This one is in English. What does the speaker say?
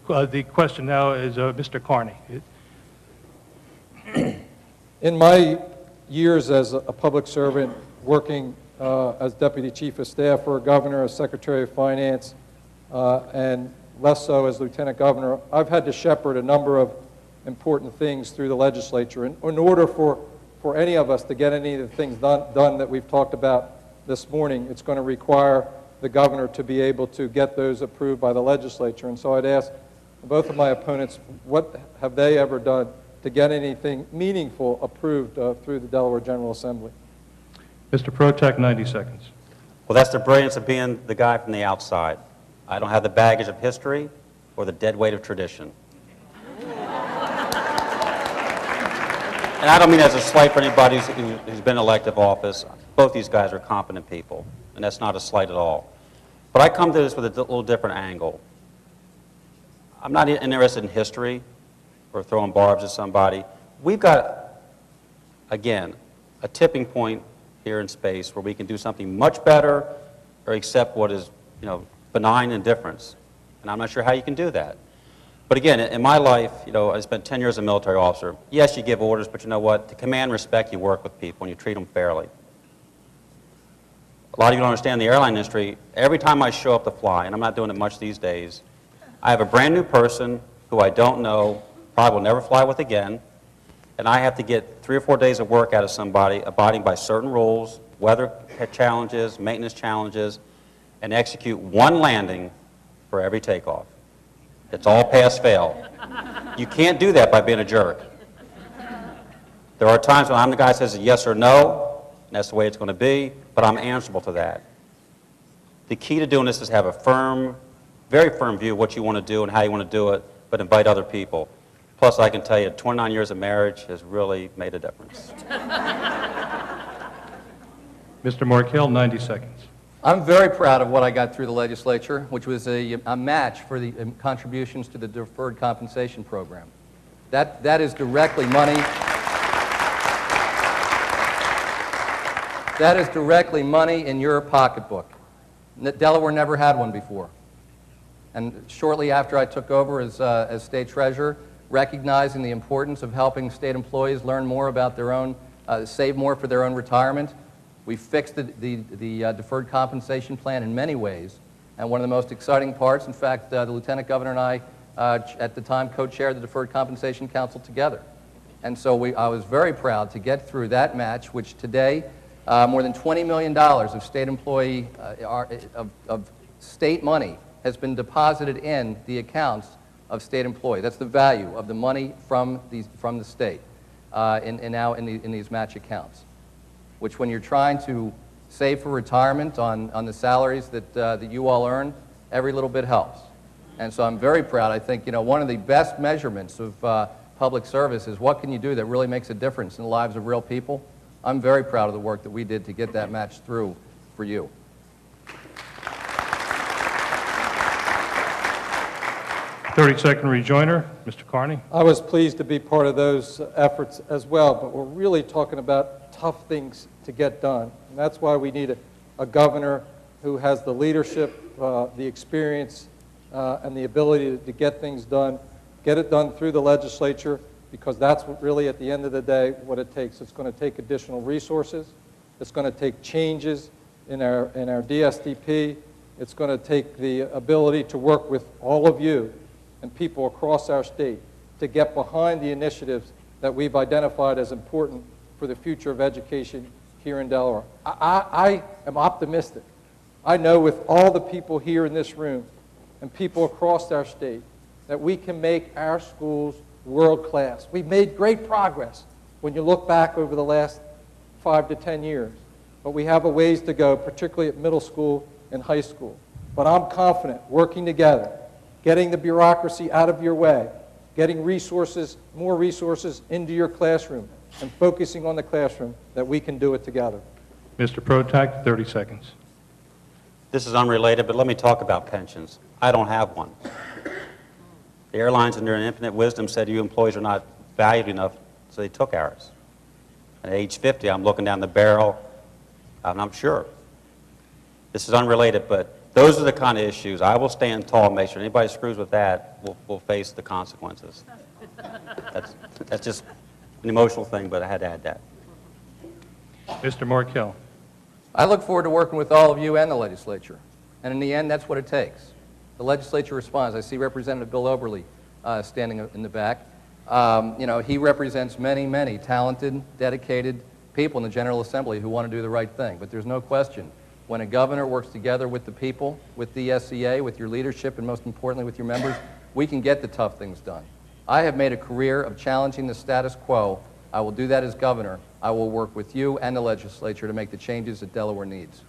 The question now is Mr. Carney. In my years as a public servant, working as Deputy Chief of Staff for a governor, as Secretary of Finance, and less so as Lieutenant Governor, I've had to shepherd a number of important things through the legislature. In order for any of us to get any of the things done that we've talked about this morning, it's going to require the governor to be able to get those approved by the legislature. And so I'd ask both of my opponents, what have they ever done to get anything meaningful approved through the Delaware General Assembly? Mr. Protack, 90 seconds. Well, that's the brilliance of being the guy from the outside. I don't have the baggage of history or the dead weight of tradition. And I don't mean as a slight for anybody who's been in elective office. Both these guys are competent people, and that's not a slight at all. But I come to this with a little different angle. I'm not interested in history or throwing barbs at somebody. We've got, again, a tipping point here in space where we can do something much better or accept what is, benign indifference. And I'm not sure how you can do that. But again, in my life, I spent 10 years as a military officer. Yes, you give orders, but you know what? To command respect, you work with people and you treat them fairly. A lot of you don't understand the airline industry. Every time I show up to fly, and I'm not doing it much these days, I have a brand new person who I don't know, probably will never fly with again, and I have to get 3 or 4 days of work out of somebody abiding by certain rules, weather challenges, maintenance challenges, and execute one landing for every takeoff. It's all pass-fail. You can't do that by being a jerk. There are times when I'm the guy who says yes or no, and that's the way it's going to be, but I'm answerable to that. The key to doing this is have a firm, very firm view of what you want to do and how you want to do it, but invite other people. Plus, I can tell you, 29 years of marriage has really made a difference. Mr. Markell, 90 seconds. I'm very proud of what I got through the legislature, which was a match for the contributions to the deferred compensation program. That is directly money. That is directly money in your pocketbook. Delaware never had one before. And shortly after I took over as state treasurer, recognizing the importance of helping state employees learn more about their own, save more for their own retirement, we fixed the deferred compensation plan in many ways. And one of the most exciting parts, in fact, the Lieutenant Governor and I, at the time, co-chaired the Deferred Compensation Council together. And so I was very proud to get through that match, which today, more than $20 million of state employee, of state money has been deposited in the accounts of state employees. That's the value of the money from the state now in these match accounts, which when you're trying to save for retirement on the salaries that you all earn, every little bit helps. And so I'm very proud. I think one of the best measurements of public service is what can you do that really makes a difference in the lives of real people. I'm very proud of the work that we did to get that match through for you. Thirty-second rejoinder, Mr. Carney. I was pleased to be part of those efforts as well, but we're really talking about tough things to get done. And that's why we need a governor who has the leadership, the experience, and the ability to get things done, get it done through the legislature, because that's what really, at the end of the day, what it takes. It's going to take additional resources. It's going to take changes in our DSDP. It's going to take the ability to work with all of you and people across our state to get behind the initiatives that we've identified as important for the future of education here in Delaware. I am optimistic. I know with all the people here in this room and people across our state that we can make our schools world class. We've made great progress when you look back over the last 5 to 10 years, but we have a ways to go, particularly at middle school and high school. But I'm confident, working together, getting the bureaucracy out of your way, getting resources, more resources into your classroom, and focusing on the classroom, that we can do it together. Mr. Protack, 30 seconds. This is unrelated, but let me talk about pensions. I don't have one. The airlines, in their infinite wisdom, said you employees are not valued enough, so they took ours. At age 50, I'm looking down the barrel, and I'm sure. This is unrelated, but those are the kind of issues. I will stand tall, make sure anybody screws with that will face the consequences. That's just an emotional thing, but I had to add that. Mr. Markell. I look forward to working with all of you and the legislature. And in the end, that's what it takes. The legislature responds. I see Representative Bill Oberle standing in the back. He represents many, many talented, dedicated people in the General Assembly who want to do the right thing. But there's no question, when a governor works together with the people, with the SEA, with your leadership, and most importantly with your members, we can get the tough things done. I have made a career of challenging the status quo. I will do that as governor. I will work with you and the legislature to make the changes that Delaware needs.